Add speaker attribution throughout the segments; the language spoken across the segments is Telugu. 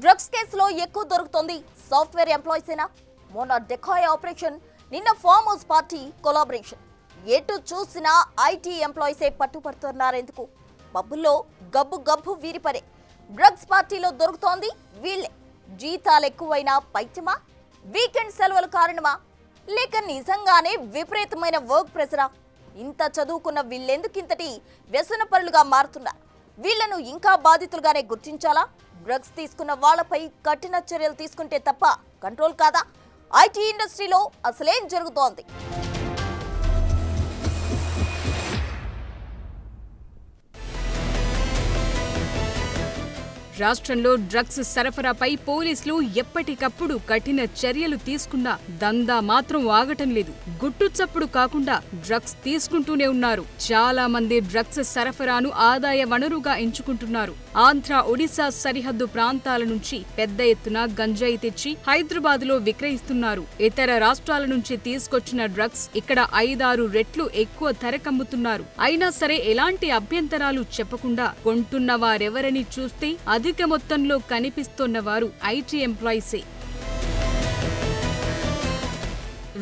Speaker 1: డ్రగ్స్ కేసులో ఎక్కువ దొరుకుతోంది సాఫ్ట్వేర్ ఎంప్లాయీసేనా? మొన్న డెకాయ్ ఆపరేషన్, నిన్న ఫార్మ్ హౌస్ పార్టీ కొలాబరేషన్. ఎటు చూసినా ఐటీ ఎంప్లాయీసే పట్టుపడుతున్నారెందుకు? పబ్బుల్లో గబ్బు గబ్బు వీరిపరే. డ్రగ్స్ పార్టీలో దొరుకుతోంది వీళ్లే. జీతాలు ఎక్కువైనా పైత్యమా? వీకెండ్ సెలవుల కారణమా? లేక నిజంగానే విపరీతమైన వర్క్ ప్రెషరా? ఇంత చదువుకున్న వీళ్ళెందుకింతటి వ్యసనపరులుగా మారుతున్నారు? వీళ్లను ఇంకా బాధితులుగానే గుర్తించాలా? డ్రగ్స్ తీసుకున్న వాళ్లపై కఠిన చర్యలు తీసుకుంటే తప్ప కంట్రోల్ కాదా? ఐటీ ఇండస్ట్రీలో అసలేం జరుగుతోంది?
Speaker 2: రాష్ట్రంలో డ్రగ్స్ సరఫరాపై పోలీసులు ఎప్పటికప్పుడు కఠిన చర్యలు తీసుకున్నా దందా మాత్రం ఆగటం లేదు. గుట్టుచప్పుడు కాకుండా డ్రగ్స్ తీసుకుంటూనే ఉన్నారు. చాలా మంది డ్రగ్స్ సరఫరాను ఆదాయ వనరుగా ఎంచుకుంటున్నారు. ఆంధ్ర, ఒడిశా సరిహద్దు ప్రాంతాల నుంచి పెద్ద ఎత్తున గంజాయి తెచ్చి హైదరాబాద్లో విక్రయిస్తున్నారు. ఇతర రాష్ట్రాల నుంచి తీసుకొచ్చిన డ్రగ్స్ ఇక్కడ 5-6 రెట్లు ఎక్కువ ధరకమ్ముతున్నారు. అయినా సరే ఎలాంటి అభ్యంతరాలు చెప్పకుండా కొంటున్న వారెవరని చూస్తే అధిక మొత్తంలో కనిపిస్తున్న వారు ఐటీ ఎంప్లాయీసే.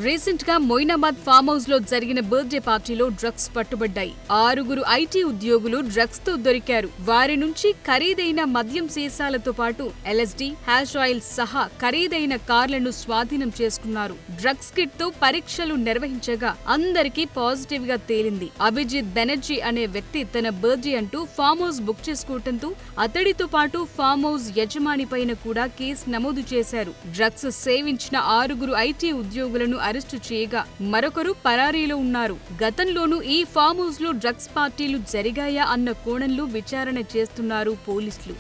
Speaker 2: రీసెంట్ గా మొయినాబాద్ ఫామ్ హౌస్ లో జరిగిన బర్త్డే పార్టీలో డ్రగ్స్ పట్టుబడ్డాయి. 6 ఐటీ ఉద్యోగులు డ్రగ్స్ తో దొరికారు. వారి నుంచి ఖరీదైన మద్యం సీసాలతో పాటు ఎల్ఎస్డీ, హ్యాష్ ఆయిల్ సహా ఖరీదైన కార్లను స్వాధీనం చేసుకున్నారు. డ్రగ్స్ కిట్ తో పరీక్షలు నిర్వహించగా అందరికీ పాజిటివ్ గా తేలింది. అభిజిత్ బెనర్జీ అనే వ్యక్తి తన బర్త్డే అంటూ ఫామ్ హౌస్ బుక్ చేసుకోవడంతో అతడితో పాటు ఫామ్ హౌస్ యజమాని పైన కూడా కేసు నమోదు చేశారు. డ్రగ్స్ సేవించిన 6 ఐటీ ఉద్యోగులను అరెస్టు చేయగా మరొకరు పరారీలో ఉన్నారు. గతంలోనూ ఈ ఫామ్ హౌస్ లో డ్రగ్స్ పార్టీలు జరిగాయా అన్న కోణంలో విచారణ చేస్తున్నారు పోలీసులు.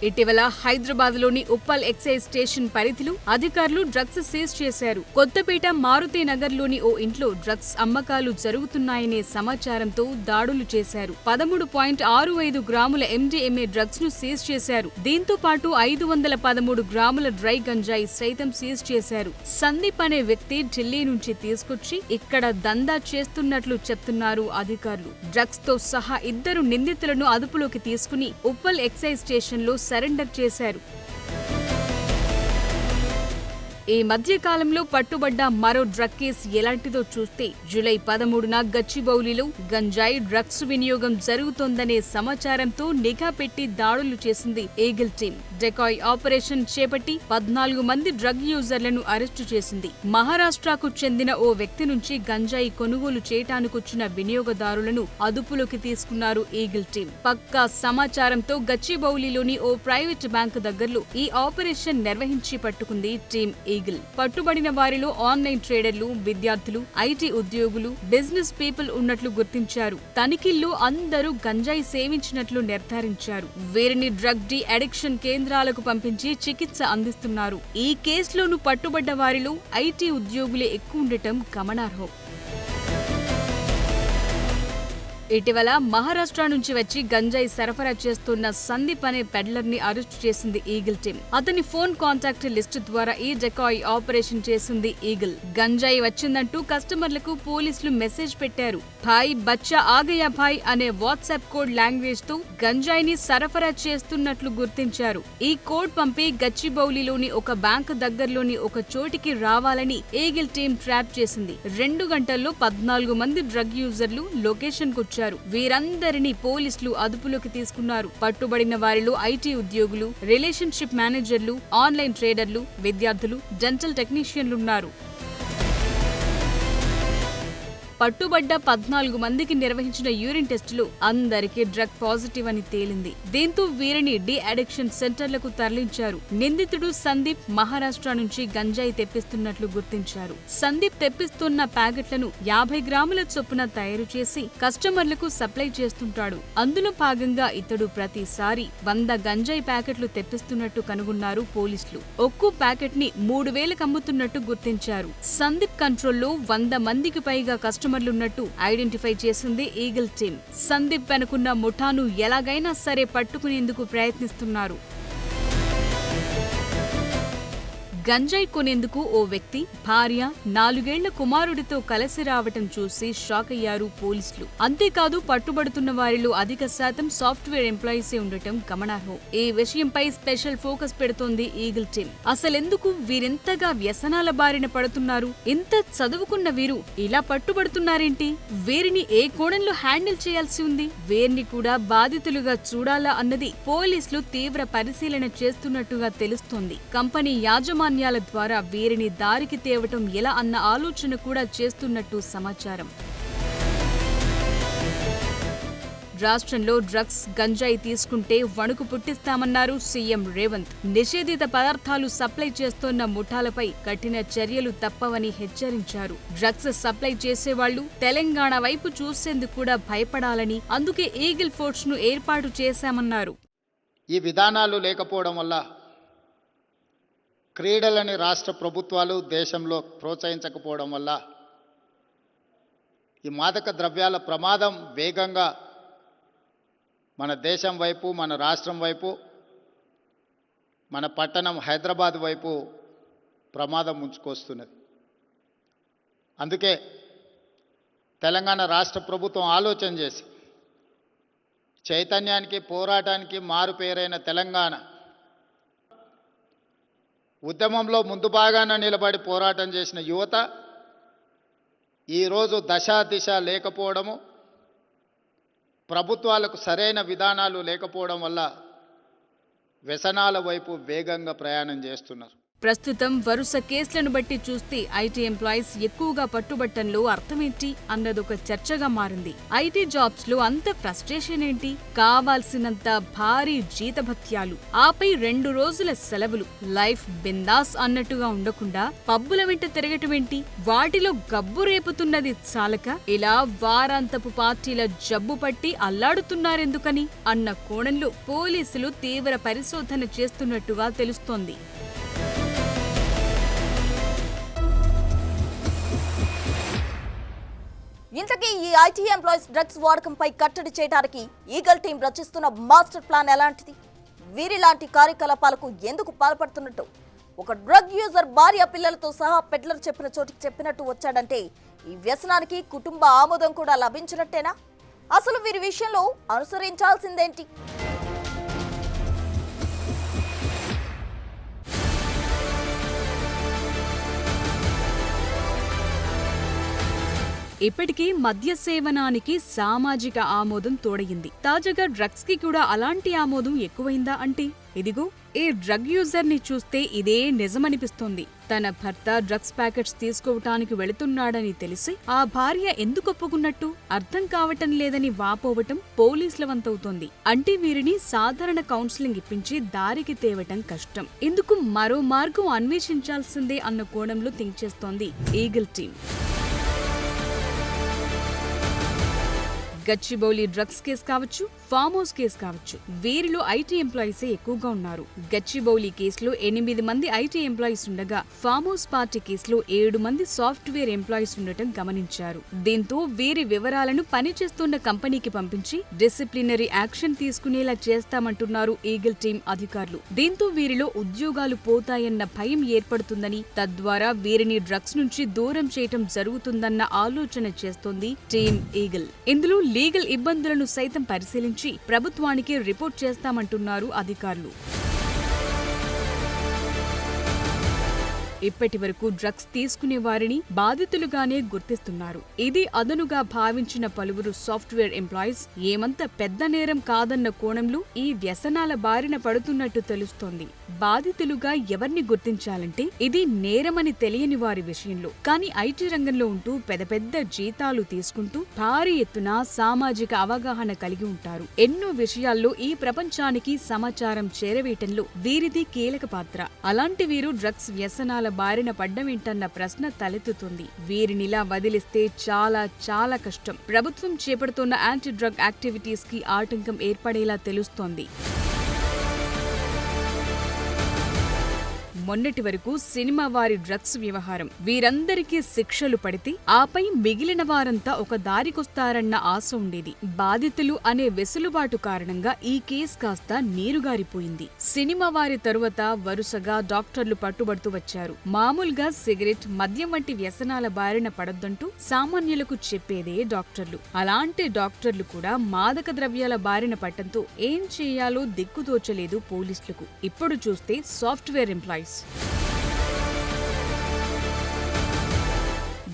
Speaker 2: ఇటీవల హైదరాబాద్లోని ఉప్పల్ ఎక్సైజ్ స్టేషన్ పరిధిలో అధికారులు డ్రగ్స్ సీజ్ చేశారు. కొత్తపేట మారుతి నగర్లోని ఓ ఇంట్లో డ్రగ్స్ అమ్మకాలు జరుగుతున్నాయనే సమాచారంతో దాడులు చేశారు. 13.65 గ్రాముల ఎండీఎంఏ డ్రగ్స్ ను సీజ్ చేశారు. దీంతో పాటు 513 గ్రాముల డ్రై గంజాయి సైతం సీజ్ చేశారు. సందీప్ అనే వ్యక్తి ఢిల్లీ నుంచి తీసుకొచ్చి ఇక్కడ దందా చేస్తున్నట్లు చెప్తున్నారు అధికారులు. డ్రగ్స్ తో సహా 2 నిందితులను అదుపులోకి తీసుకుని ఉప్పల్ ఎక్సైజ్ స్టేషన్ లో సరెండర్ చేశారు. ఈ మధ్య కాలంలో పట్టుబడ్డ మరో డ్రగ్ కేసు ఎలాంటిదో చూస్తే జూలై 13న గచ్చిబౌలిలో గంజాయి డ్రగ్స్ వినియోగం జరుగుతోందనే సమాచారంతో నిఘా పెట్టి దాడులు చేసింది ఈగిల్ టీం. డెకాయ్ ఆపరేషన్ చేపట్టి 14 మంది డ్రగ్ యూజర్లను అరెస్టు చేసింది. మహారాష్ట్రకు చెందిన ఓ వ్యక్తి నుంచి గంజాయి కొనుగోలు చేయటానికొచ్చిన వినియోగదారులను అదుపులోకి తీసుకున్నారు ఈగిల్ టీం. పక్కా సమాచారంతో గచ్చిబౌలిలోని ఓ ప్రైవేట్ బ్యాంకు దగ్గరలో ఈ ఆపరేషన్ నిర్వహించి పట్టుకుంది టీం ఈగిల్. పట్టుబడిన వారిలో ఆన్లైన్ ట్రేడర్లు, విద్యార్థులు, ఐటీ ఉద్యోగులు, బిజినెస్ పీపుల్ ఉన్నట్లు గుర్తించారు. తనిఖీల్లో అందరూ గంజాయి సేవించినట్లు నిర్ధారించారు. వీరిని డ్రగ్ డి అడిక్షన్ కేంద్రాలకు పంపించి చికిత్స అందిస్తున్నారు. ఈ కేసులోనూ పట్టుబడ్డ వారిలో ఐటీ ఉద్యోగులే ఎక్కువ ఉండటం గమనార్హం. ఇటీవల మహారాష్ట్ర నుంచి వచ్చి గంజాయి సరఫరా చేస్తున్న సందీప్ అనే పెడ్లర్ ని అరెస్టు చేసింది ఈగిల్ టీం. అతని ఫోన్ కాంటాక్ట్ లిస్టు ద్వారా ఈ డెకాయ్ ఆపరేషన్ చేసింది ఈగిల్. గంజాయి వచ్చిందంటూ కస్టమర్లకు పోలీసులు మెసేజ్ పెట్టారు. భాయ్ బచ్చా ఆగయా భాయ్ అనే వాట్సాప్ కోడ్ లాంగ్వేజ్ తో గంజాయిని సరఫరా చేస్తున్నట్లు గుర్తించారు. ఈ కోడ్ పంపి గచ్చిబౌలిలోని ఒక బ్యాంకు దగ్గరలోని ఒక చోటికి రావాలని ఈగిల్ టీం ట్రాప్ చేసింది. 2 గంటల్లో 14 మంది డ్రగ్ యూజర్లు లొకేషన్ కు వీరందరినీ పోలీసులు అదుపులోకి తీసుకున్నారు. పట్టుబడిన వారిలో ఐటీ ఉద్యోగులు, రిలేషన్షిప్ మేనేజర్లు, ఆన్లైన్ ట్రేడర్లు, విద్యార్థులు, డెంటల్ టెక్నీషియన్లున్నారు. పట్టుబడ్డ 14 మందికి నిర్వహించిన యూరిన్ టెస్టులు అందరికీ డ్రగ్ పాజిటివ్ అని తేలింది. దీంతో వీరిని డి అడిక్షన్ సెంటర్లకు తరలించారు. నిందితుడు సందీప్ మహారాష్ట్ర నుంచి గంజాయి తెప్పిస్తున్నట్లు గుర్తించారు. సందీప్ తెప్పిస్తున్న ప్యాకెట్లను 50 గ్రాముల చొప్పున తయారు చేసి కస్టమర్లకు సప్లై చేస్తుంటాడు. అందులో భాగంగా ఇతడు ప్రతిసారి 100 గంజాయి ప్యాకెట్లు తెప్పిస్తున్నట్టు కనుగొన్నారు పోలీసులు. ఒక్కో ప్యాకెట్ ని 3000కి అమ్ముతున్నట్టు గుర్తించారు. సందీప్ కంట్రోల్లో 100 మందికి పైగా కస్టమర్లున్నట్టు ఐడెంటిఫై చేసింది ఈగిల్ టీం. సందీప్ వెనుకున్న ముఠాను ఎలాగైనా సరే పట్టుకునేందుకు ప్రయత్నిస్తున్నారు. గంజాయి కొనేందుకు ఓ వ్యక్తి భార్య 4 ఏళ్ల కుమారుడితో కలిసి రావటం చూసి షాక్ అయ్యారు పోలీసులు. అంతేకాదు పట్టుబడుతున్న వారిలో అధిక శాతం సాఫ్ట్వేర్ ఎంప్లాయీసే ఉండటం గమనార్హం. ఈ విషయంపై స్పెషల్ ఫోకస్ పెడుతోంది ఈగిల్ టీమ్. అసలెందుకు వీరింతగా వ్యసనాల బారిన పడుతున్నారు? ఇంత చదువుకున్న వీరు ఇలా పట్టుబడుతున్నారేంటి? వీరిని ఏ కోణంలో హ్యాండిల్ చేయాల్సి ఉంది? వీరిని కూడా బాధితులుగా చూడాలా అన్నది పోలీసులు తీవ్ర పరిశీలన చేస్తున్నట్టుగా తెలుస్తోంది. కంపెనీ యాజమాన్యాల ద్వారా వీరిని దారికి తేవటం ఎలా అన్న ఆలోచన కూడా చేస్తున్నట్టు సమాచారం. రాష్ట్రంలో డ్రగ్స్, గంజాయి తీసుకుంటే వణుకు పుట్టిస్తామన్నారు సీఎం రేవంత్. నిషేధిత పదార్థాలు సప్లై చేస్తోన్న ముఠాలపై కఠిన చర్యలు తప్పవని హెచ్చరించారు. డ్రగ్స్ సప్లై చేసేవాళ్లు తెలంగాణ వైపు చూసేందుకు కూడా భయపడాలని, అందుకే ఈగిల్ ఫోర్స్ ను ఏర్పాటు చేశామన్నారు.
Speaker 3: ఈ విధానాలు లేకపోవడం వల్ల క్రీడలని రాష్ట్ర ప్రభుత్వాలు దేశంలో ప్రోత్సహించకపోవడం వల్ల ఈ మాదక ద్రవ్యాల ప్రమాదం వేగంగా మన దేశం వైపు, మన రాష్ట్రం వైపు, మన పట్టణం హైదరాబాద్ వైపు ప్రమాదం ముంచుకొస్తున్నది. అందుకే తెలంగాణ రాష్ట్ర ప్రభుత్వం ఆలోచన చేసి చైతన్యానికి, పోరాటానికి మారుపేరైన తెలంగాణ ఉద్యమంలో ముందు భాగాన నిలబడి పోరాటం చేసిన యువత ఈరోజు దశా దిశ లేకపోవడము, ప్రభుత్వాలకు సరైన విధానాలు లేకపోవడం వల్ల వ్యసనాల వైపు వేగంగా ప్రయాణం చేస్తున్నారు.
Speaker 2: ప్రస్తుతం వరుస కేసులను బట్టి చూస్తే ఐటీ ఎంప్లాయీస్ ఎక్కువగా పట్టుబట్టంలో అర్థమేంటి అన్నదొక చర్చగా మారింది. ఐటీ జాబ్స్ లో అంత ఫ్రస్ట్రేషన్ ఏంటి? కావాల్సినంత భారీ జీతభత్యాలు, ఆపై 2 రోజుల సెలవులు, లైఫ్ బిందాస్ అన్నట్టుగా ఉండకుండా పబ్బుల వెంట తిరగటమేంటి? వాటిలో గబ్బు రేపుతున్నది చాలక ఇలా వారాంతపు పార్టీల జబ్బు పట్టి అల్లాడుతున్నారెందుకని అన్న కోణంలో పోలీసులు తీవ్ర పరిశోధన చేస్తున్నట్టుగా తెలుస్తోంది.
Speaker 1: ఇంతకీ ఈ ఐటీ ఎంప్లాయీస్ డ్రగ్స్ వాడకంపై కట్టడి చేయడానికి ఈగల్ టీం రచిస్తున్న మాస్టర్ ప్లాన్ ఎలాంటిది? వీరిలాంటి కార్యకలాపాలకు ఎందుకు పాల్పడుతున్నట్టు ఒక డ్రగ్ యూజర్ భార్య పిల్లలతో సహా పెడ్లర్ చెప్పిన చోటికి చెప్పినట్టు వచ్చాడంటే ఈ వ్యసనానికి కుటుంబ ఆమోదం కూడా లభించినట్టేనా? అసలు వీరి విషయంలో అనుసరించాల్సిందేంటి?
Speaker 2: ఇప్పటికీ మద్య సేవనానికి సామాజిక ఆమోదం తోడయింది. తాజాగా డ్రగ్స్ కి కూడా అలాంటి ఆమోదం ఎక్కువైందా అంటే ఇదిగో ఈ డ్రగ్ యూజర్ ని చూస్తే ఇదే నిజమనిపిస్తోంది. తన భర్త డ్రగ్స్ ప్యాకెట్స్ తీసుకోవటానికి వెళుతున్నాడని తెలిసి ఆ భార్య ఎందుకు ఒప్పుకున్నట్టు అర్థం కావటం లేదని వాపోవటం పోలీసుల వంతవుతోంది. అంటే వీరిని సాధారణ కౌన్సిలింగ్ ఇప్పించి దారికి తేవటం కష్టం. ఇందుకు మరో మార్గం అన్వేషించాల్సిందే అన్న కోణంలో థింక్ చేస్తోంది eagle team. Gachibowli drugs case కావచ్చు, ఫామ్ హౌస్ కేసు కావచ్చు, వీరిలో ఐటీ ఎంప్లాయీసే ఎక్కువగా ఉన్నారు. గచ్చిబౌలి కేసులో 8 మంది ఐటీ ఎంప్లాయీస్ ఉండగా, ఫామ్ హౌస్ పార్టీ కేసులో 7 మంది సాఫ్ట్వేర్ ఎంప్లాయీస్ ఉండటం గమనించారు. దీంతో వీరి వివరాలను పనిచేస్తున్న కంపెనీకి పంపించి డిసిప్లినరీ యాక్షన్ తీసుకునేలా చేస్తామంటున్నారు ఈగిల్ టీం అధికారులు. దీంతో వీరిలో ఉద్యోగాలు పోతాయన్న భయం ఏర్పడుతుందని, తద్వారా వీరిని డ్రగ్స్ నుంచి దూరం చేయటం జరుగుతుందన్న ఆలోచన చేస్తోంది టీం ఈగిల్. ఇందులో లీగల్ ఇబ్బందులను సైతం పరిశీలించి ప్రభుత్వానికి రిపోర్ట్ చేస్తామంటున్నారు అధికారులు. ఇప్పటి వరకు డ్రగ్స్ తీసుకునే వారిని బాధితులుగానే గుర్తిస్తున్నారు. ఇది అదనుగా భావించిన పలువురు సాఫ్ట్వేర్ ఎంప్లాయీస్ ఏమంత పెద్ద నేరం కాదన్న కోణంలో ఈ వ్యసనాల బారిన పడుతున్నట్టు తెలుస్తోంది. బాధితులుగా ఎవరిని గుర్తించాలంటే ఇది నేరమని తెలియని వారి విషయంలో. కానీ ఐటీ రంగంలో ఉంటూ పెద్ద జీతాలు తీసుకుంటూ భారీ ఎత్తున సామాజిక అవగాహన కలిగి ఉంటారు. ఎన్నో విషయాల్లో ఈ ప్రపంచానికి సమాచారం చేరవేయటంలో వీరిది కీలక పాత్ర. అలాంటి వీరు డ్రగ్స్ వ్యసనాల బారిన పడ్డమేంటన్న ప్రశ్న తలెత్తుతుంది. వీరినిలా వదిలిస్తే చాలా కష్టం. ప్రభుత్వం చేపడుతున్న యాంటీ డ్రగ్ యాక్టివిటీస్ కి ఆటంకం ఏర్పడేలా తెలుస్తోంది. మొన్నటి వరకు సినిమా వారి డ్రగ్స్ వ్యవహారం. వీరందరికీ శిక్షలు పడితే ఆపై మిగిలిన వారంతా ఒక దారికొస్తారన్న ఆశ ఉండేది. బాధితులు అనే వెసులుబాటు కారణంగా ఈ కేసు కాస్త నీరుగారిపోయింది. సినిమా వారి తరువాత వరుసగా డాక్టర్లు పట్టుబడుతూ వచ్చారు. మామూలుగా సిగరెట్, మద్యం వంటి వ్యసనాల బారిన పడొద్దంటూ సామాన్యులకు చెప్పేదే డాక్టర్లు. అలాంటి డాక్టర్లు కూడా మాదక ద్రవ్యాల బారిన పట్టంతో ఏం చేయాలో దిక్కుతోచలేదు పోలీసులకు. ఇప్పుడు చూస్తే సాఫ్ట్వేర్ ఎంప్లాయీస్.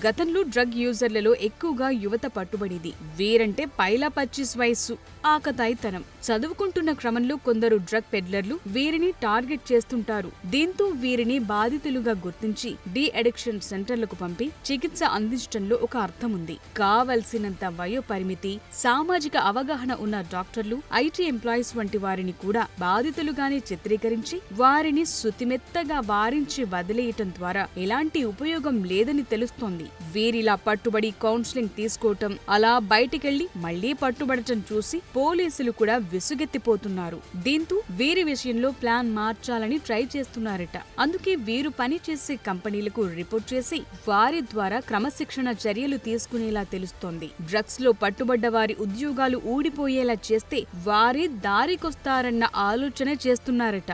Speaker 2: గతంలో డ్రగ్ యూజర్లలో ఎక్కువగా యువత పట్టుబడేది. వీరంటే పైలా 25 వయస్సు, ఆకతాయితనం. చదువుకుంటున్న క్రమంలో కొందరు డ్రగ్ పెడ్లర్లు వీరిని టార్గెట్ చేస్తుంటారు. దీంతో వీరిని బాధితులుగా గుర్తించి డి అడిక్షన్ సెంటర్లకు పంపి చికిత్స అందించడంలో ఒక అర్థం ఉంది. కావలసినంత వయో పరిమితి, సామాజిక అవగాహన ఉన్న డాక్టర్లు, ఐటీ ఎంప్లాయీస్ వంటి వారిని కూడా బాధితులుగానే చిత్రీకరించి వారిని శుతిమెత్తగా వారించి వదిలేయటం ద్వారా ఎలాంటి ఉపయోగం లేదని తెలుస్తోంది. వీరిలా పట్టుబడి కౌన్సిలింగ్ తీసుకోవటం, అలా బయటికెళ్లి మళ్లీ పట్టుబడటం చూసి పోలీసులు కూడా విసుగెత్తిపోతున్నారు. దీంతో వీరి విషయంలో ప్లాన్ మార్చాలని ట్రై చేస్తున్నారట. అందుకే వీరు పనిచేసే కంపెనీలకు రిపోర్ట్ చేసి వారి ద్వారా క్రమశిక్షణ చర్యలు తీసుకునేలా తెలుస్తోంది. డ్రగ్స్ లో పట్టుబడ్డ వారి ఉద్యోగాలు ఊడిపోయేలా చేస్తే వారే దారికొస్తారన్న ఆలోచన చేస్తున్నారట.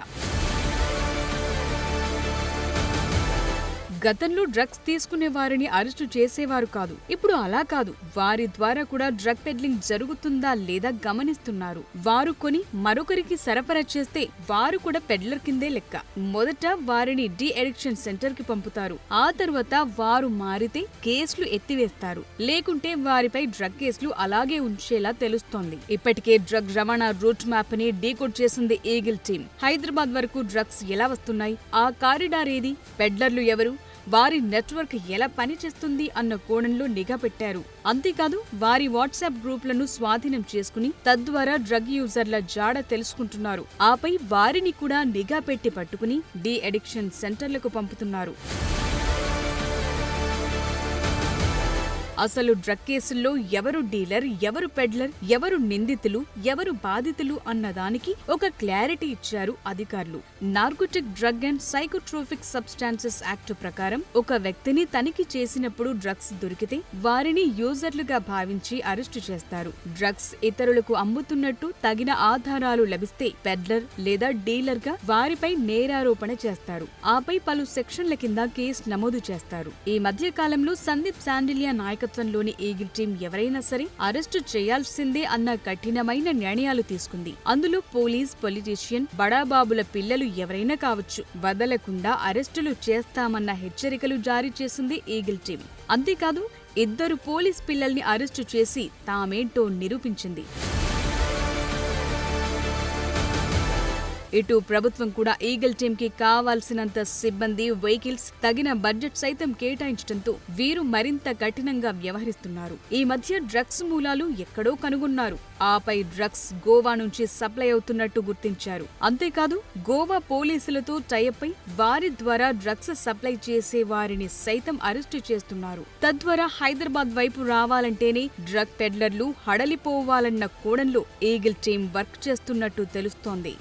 Speaker 2: గతంలో డ్రగ్స్ తీసుకునే వారిని అరెస్టు చేసేవారు కాదు. ఇప్పుడు అలా కాదు. వారి ద్వారా కూడా డ్రగ్ పెడ్లింగ్ జరుగుతుందా లేదా గమనిస్తున్నారు. వారు కొని మరొకరికి సరఫరా చేస్తే వారు కూడా పెడ్లర్ కిందే లెక్క. మొదట వారిని డి అడిక్షన్ సెంటర్ కి పంపుతారు. ఆ తర్వాత వారు మారితే కేసులు ఎత్తివేస్తారు. లేకుంటే వారిపై డ్రగ్ కేసులు అలాగే ఉంచేలా తెలుస్తోంది. ఇప్పటికే డ్రగ్ రవాణా రూట్ మ్యాప్ ని డీకోడ్ చేసింది ఈగిల్ టీం. హైదరాబాద్ వరకు డ్రగ్స్ ఎలా వస్తున్నాయి, ఆ కారిడార్ ఏది, పెడ్లర్లు ఎవరు, వారి నెట్వర్క్ ఎలా పనిచేస్తుంది అన్న కోణంలో నిఘా పెట్టారు. అంతేకాదు వారి వాట్సాప్ గ్రూపులను స్వాధీనం చేసుకుని తద్వారా డ్రగ్ యూజర్ల జాడ తెలుసుకుంటున్నారు. ఆపై వారిని కూడా నిఘా పెట్టి పట్టుకుని డి అడిక్షన్ సెంటర్లకు పంపుతున్నారు. అసలు డ్రగ్ కేసుల్లో ఎవరు డీలర్, ఎవరు పెడ్లర్, ఎవరు నిందితులు, ఎవరు బాధితులు అన్నదానికి ఒక క్లారిటీ ఇచ్చారు అధికారులు. Narcotic drug and psychotropic substances act ప్రకారం ఒక వ్యక్తిని తనిఖీ చేసినప్పుడు డ్రగ్స్ దొరికితే వారిని యూజర్లుగా భావించి అరెస్టు చేస్తారు. డ్రగ్స్ ఇతరులకు అమ్ముతున్నట్టు తగిన ఆధారాలు లభిస్తే పెడ్లర్ లేదా డీలర్ గా వారిపై నేరారోపణ చేస్తారు. ఆపై పలు సెక్షన్ల కింద కేసు నమోదు చేస్తారు. ఈ మధ్య కాలంలో సందీప్ శాండిలియా నాయకత్వంలోని ఈగిల్ టీం ఎవరైనా సరే అరెస్టు చేయాల్సిందే అన్న కఠినమైన నిర్ణయాలు తీసుకుంది. అందులో పోలీస్, పొలిటీషియన్, బడాబాబుల పిల్లలు ఎవరైనా కావచ్చు, వదలకుండా అరెస్టులు చేస్తామన్న హెచ్చరికలు జారీ చేసింది ఈగిల్ టీం. అంతేకాదు 2 పోలీస్ పిల్లల్ని అరెస్టు చేసి తామేంటో నిరూపించింది. ఇటు ప్రభుత్వం కూడా ఈగిల్ టీం కి కావాల్సినంత సిబ్బంది, వెహికల్స్, తగిన బడ్జెట్ సైతం కేటాయించడంతో వీరు మరింత కఠినంగా వ్యవహరిస్తున్నారు. ఈ మధ్య డ్రగ్స్ మూలాలు ఎక్కడో కనుగొన్నారు. ఆపై డ్రగ్స్ గోవా నుంచి సప్లై అవుతున్నట్టు గుర్తించారు. అంతేకాదు గోవా పోలీసులతో టైఅప్ అయి వారి ద్వారా డ్రగ్స్ సప్లై చేసే వారిని సైతం అరెస్టు చేస్తున్నారు. తద్వారా హైదరాబాద్ వైపు రావాలంటేనే డ్రగ్ పెడ్లర్లు హడలిపోవాలన్న కోణంలో ఈగిల్ టీం వర్క్ చేస్తున్నట్టు తెలుస్తోంది.